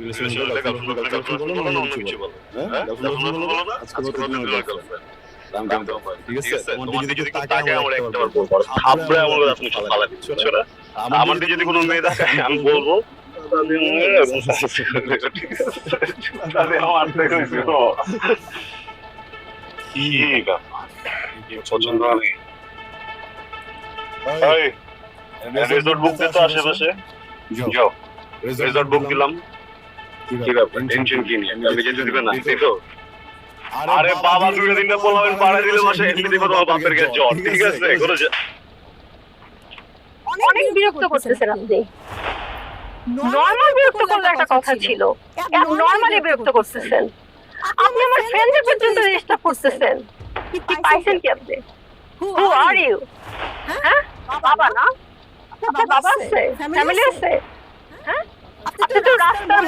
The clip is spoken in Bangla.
রিলেশন হলে গার্লফ্রেন্ড বলো না অন্য কিছু বলো। হ্যাঁ গার্লফ্রেন্ড বলো না আজকে রাতে তোমার গার্লফ্রেন্ড। রাম কেমন ঠিক আছে তোমার দিকে যদি তাকায় আমার একটাবার বলবো থাপড়ে আমার আপনি ফালা দিচ্ছ না আমার দিকে যদি কোনো মেয়ে তাকায় আমি বলবো তাহলে আমার থেকে ঠিক আছে পছন্দ আমি এই রেজল্ট বুক দে তো আশেপাশে যাও রেজল্ট বুক দিলাম কি ব্যাপার টেনশন কি নিয়ে আমি যেতে দিবে না দেখো আরে বাবা দুটো দিন বলবেন পাড়া দিলে মাসে এমনি দেখো তোমার বাপের কাছে জ্বর ঠিক আছে কোনো অনেক বিরক্ত করতেছেন আপনি নরমাল বিরক্ত করলে একটা কথা ছিল নরমালি বিরক্ত করতেছেন আপনি আমার ফ্রেন্ডের পর্যন্ত ডিস্টার্ব করতেছেন কি পাইছেন কি আপনি হু আর ইউ হ্যাঁ বাবা না আপনার বাবা আছে ফ্যামিলি আছে হ্যাঁ আপনি তো রাস্তার